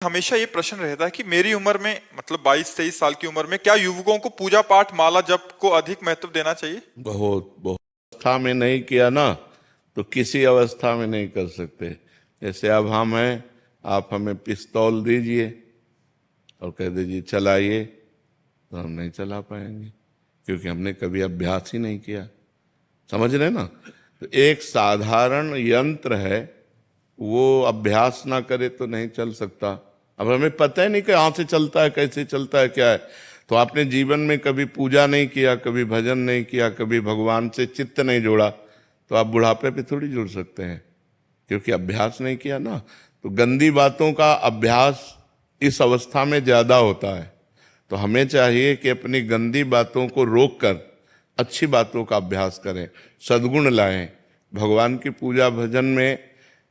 हमेशा ये प्रश्न रहता है कि मेरी उम्र में मतलब 22-23 साल की उम्र में क्या युवकों को पूजा पाठ माला जप को अधिक महत्व देना चाहिए? बहुत बहुत अवस्था में नहीं किया ना तो किसी अवस्था में नहीं कर सकते। जैसे अब हम हैं, आप हमें पिस्तौल दीजिए और कह दीजिए चलाइए, तो हम नहीं चला पाएंगे क्योंकि हमने कभी अभ्यास ही नहीं किया। समझ रहे ना? तो एक साधारण यंत्र है, वो अभ्यास ना करे तो नहीं चल सकता। अब हमें पता ही नहीं कि कहाँ से चलता है, कैसे चलता है, क्या है। तो आपने जीवन में कभी पूजा नहीं किया, कभी भजन नहीं किया, कभी भगवान से चित्त नहीं जोड़ा, तो आप बुढ़ापे पे थोड़ी जुड़ सकते हैं, क्योंकि अभ्यास नहीं किया ना। तो गंदी बातों का अभ्यास इस अवस्था में ज्यादा होता है। तो हमें चाहिए कि अपनी गंदी बातों को रोककर अच्छी बातों का अभ्यास करें, सद्गुण लाएं। भगवान की पूजा भजन में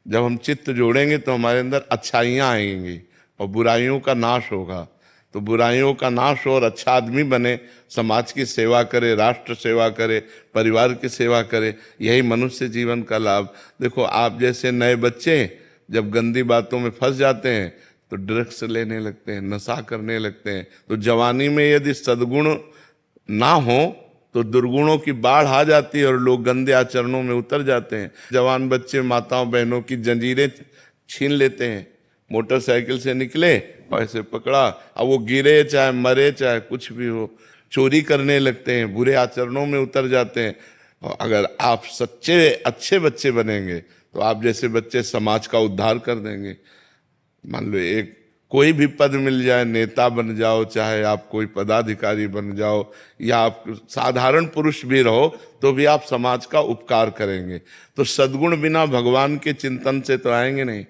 जब हम चित्त जोड़ेंगे तो हमारे अंदर अच्छाइयाँ आएंगी और बुराइयों का नाश होगा। तो बुराइयों का नाश हो और अच्छा आदमी बने, समाज की सेवा करे, राष्ट्र सेवा करे, परिवार की सेवा करे, यही मनुष्य जीवन का लाभ। देखो, आप जैसे नए बच्चे जब गंदी बातों में फंस जाते हैं तो ड्रग्स लेने लगते हैं, नशा करने लगते हैं। तो जवानी में यदि सद्गुण ना हो तो दुर्गुणों की बाढ़ आ जाती है और लोग गंदे आचरणों में उतर जाते हैं। जवान बच्चे माताओं बहनों की जंजीरें छीन लेते हैं। मोटरसाइकिल से निकले और ऐसे पकड़ा, अब वो गिरे चाहे मरे चाहे कुछ भी हो, चोरी करने लगते हैं, बुरे आचरणों में उतर जाते हैं। और अगर आप सच्चे अच्छे बच्चे बनेंगे तो आप जैसे बच्चे समाज का उद्धार कर देंगे। मान लो एक कोई भी पद मिल जाए, नेता बन जाओ, चाहे आप कोई पदाधिकारी बन जाओ, या आप साधारण पुरुष भी रहो, तो भी आप समाज का उपकार करेंगे। तो सद्गुण बिना भगवान के चिंतन से तो आएंगे नहीं।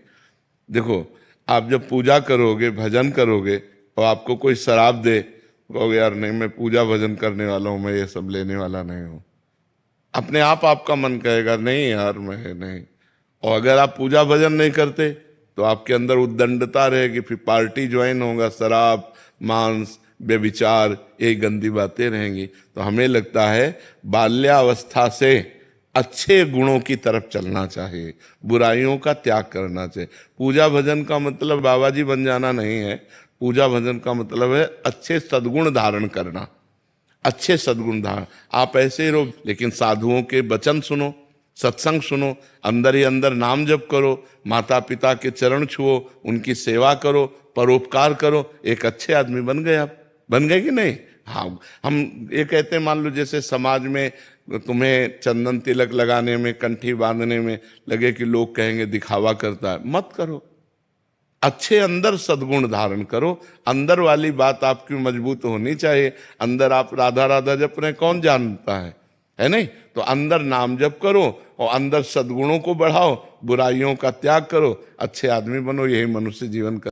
देखो, आप जब पूजा करोगे, भजन करोगे और आपको कोई शराब दे, कहोगे यार नहीं, मैं पूजा भजन करने वाला हूं, मैं ये सब लेने वाला नहीं हूं। अपने आप आपका मन कहेगा नहीं यार मैं नहीं। और अगर आप पूजा भजन नहीं करते तो आपके अंदर उद्दंडता रहेगी, फिर पार्टी ज्वाइन होगा, शराब, मांस, व्यभिचार, ये गंदी बातें रहेंगी। तो हमें लगता है बाल्यावस्था से अच्छे गुणों की तरफ चलना चाहिए, बुराइयों का त्याग करना चाहिए। पूजा भजन का मतलब बाबा जी बन जाना नहीं है। पूजा भजन का मतलब है अच्छे सद्गुण धारण करना, अच्छे सद्गुण धारण। आप ऐसे ही रहो, लेकिन साधुओं के वचन सुनो, सत्संग सुनो, अंदर ही अंदर नाम जप करो, माता पिता के चरण छुओ, उनकी सेवा करो, परोपकार करो, एक अच्छे आदमी बन गए। आप बन गए कि नहीं? हाँ, हम ये कहते हैं, मान लो जैसे समाज में तुम्हें चंदन तिलक लगाने में, कंठी बांधने में लगे कि लोग कहेंगे दिखावा करता है, मत करो। अच्छे अंदर सद्गुण धारण करो। अंदर वाली बात आपकी मजबूत होनी चाहिए। अंदर आप राधा राधा जप रहे, कौन जानता है नहीं? तो अंदर नाम जप करो और अंदर सद्गुणों को बढ़ाओ, बुराइयों का त्याग करो, अच्छे आदमी बनो। यही मनुष्य जीवन का